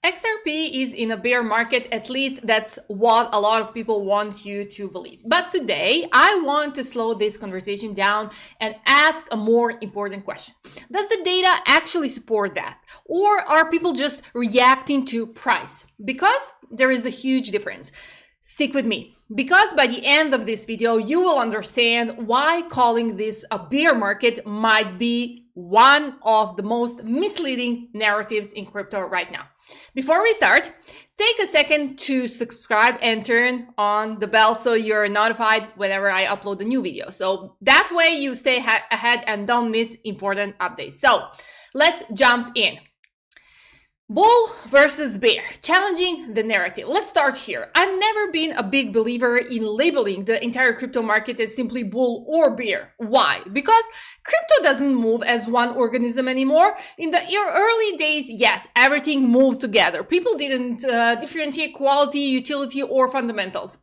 XRP is in a bear market, at least that's what a lot of people want you to believe. But today, I want to slow this conversation down and ask a more important question. Does the data actually support that? Or are people just reacting to price? Because there is a huge difference. Stick with me, because by the end of this video, you will understand why calling this a bear market might be one of the most misleading narratives in crypto right now. Before we start, take a second to subscribe and turn on the bell so you're notified whenever I upload a new video. So that way you stay ahead and don't miss important updates. So let's jump in. Bull versus bear, challenging the narrative. Let's start here. I've never been a big believer in labeling the entire crypto market as simply bull or bear. Why? Because crypto doesn't move as one organism anymore. In the early days, yes, everything moved together. People didn't differentiate quality, utility, or fundamentals.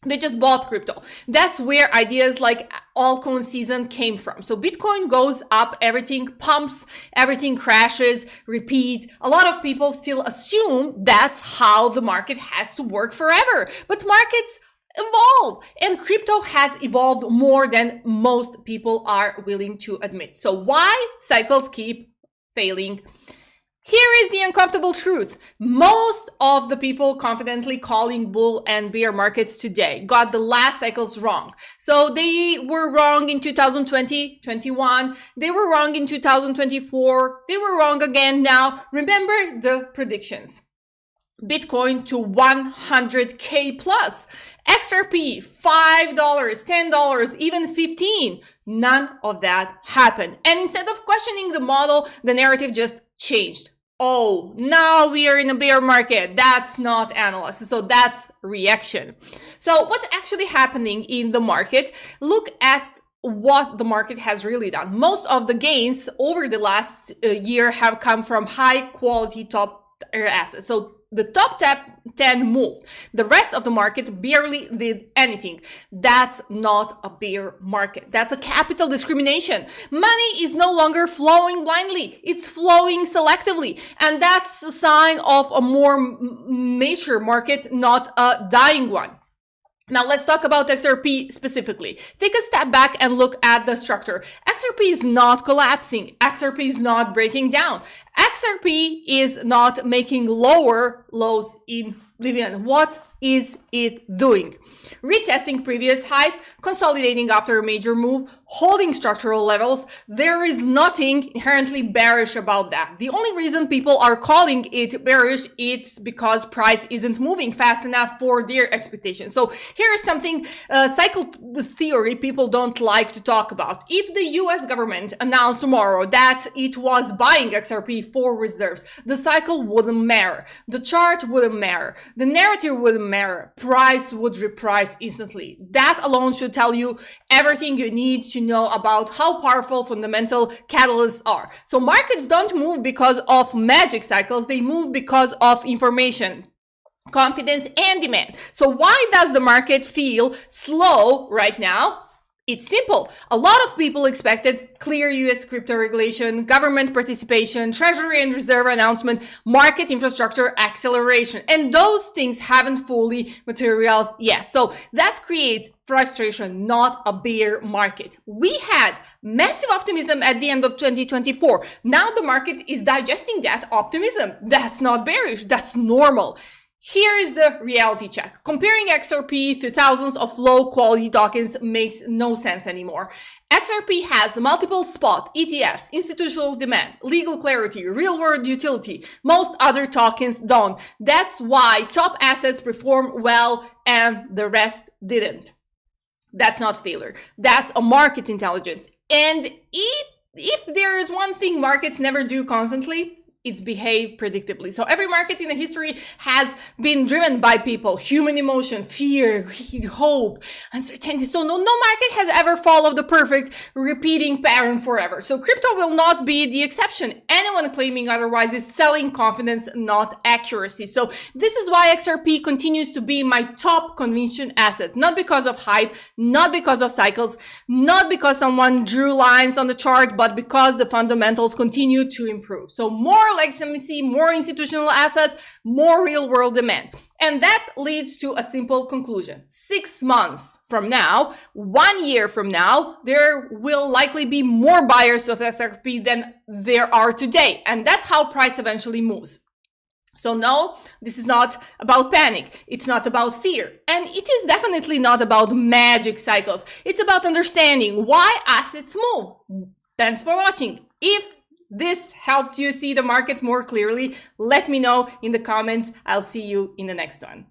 They just bought crypto. That's where ideas like altcoin season came from. So Bitcoin goes up, everything pumps, everything crashes, repeat. A lot of people still assume that's how the market has to work forever. But markets evolve, and crypto has evolved more than most people are willing to admit. So why cycles keep failing? Here is the uncomfortable truth. Most of the people confidently calling bull and bear markets today got the last cycles wrong. So they were wrong in 2020, 21. They were wrong in 2024. They were wrong again now. Remember the predictions. Bitcoin to 100K plus. XRP, $5, $10, even 15. None of that happened. And instead of questioning the model, the narrative just changed. Oh, now we are in a bear market. That's not analysis. So that's reaction. So what's actually happening in the market? Look at what the market has really done. Most of the gains over the last year have come from high quality top assets. So the top 10 moved. The rest of the market barely did anything. That's not a bear market. That's a capital discrimination. Money is no longer flowing blindly. It's flowing selectively. And that's a sign of a more mature market, not a dying one. Now let's talk about XRP specifically. Take a step back and look at the structure. XRP is not collapsing. XRP is not breaking down. XRP is not making lower lows in oblivion. What is it doing? Retesting previous highs, consolidating after a major move, holding structural levels. There is nothing inherently bearish about that. The only reason people are calling it bearish, it's because price isn't moving fast enough for their expectations. So here is something, cycle theory people don't like to talk about. If the US government announced tomorrow that it was buying XRP for reserves, the cycle wouldn't matter. The chart wouldn't matter. The narrative wouldn't matter. Price would reprice instantly. That alone should tell you everything you need to know about how powerful fundamental catalysts are. So markets don't move because of magic cycles. They move because of information, confidence, and demand. So why does the market feel slow right now? It's simple. A lot of people expected clear US crypto regulation, government participation, treasury and reserve announcement, market infrastructure acceleration. And those things haven't fully materialized yet. So that creates frustration, not a bear market. We had massive optimism at the end of 2024. Now the market is digesting that optimism. That's not bearish. That's normal. Here is the reality check. Comparing XRP to thousands of low-quality tokens makes no sense anymore. XRP has multiple spot, ETFs, institutional demand, legal clarity, real-world utility. Most other tokens don't. That's why top assets perform well and the rest didn't. That's not failure. That's a market intelligence. And if there is one thing markets never do constantly, it's behave predictably. So every market in the history has been driven by people, human emotion, fear, greed, hope, uncertainty. So no market has ever followed the perfect repeating pattern forever. So crypto will not be the exception. Anyone claiming otherwise is selling confidence, not accuracy. So this is why XRP continues to be my top conviction asset, not because of hype, not because of cycles, not because someone drew lines on the chart, but because the fundamentals continue to improve. So more like let me see, more institutional assets, more real world demand. And that leads to a simple conclusion. 6 months from now, 1 year from now, there will likely be more buyers of XRP than there are today. And that's how price eventually moves. So no, this is not about panic. It's not about fear. And it is definitely not about magic cycles. It's about understanding why assets move. Thanks for watching. If this helped you see the market more clearly, let me know in the comments. I'll see you in the next one.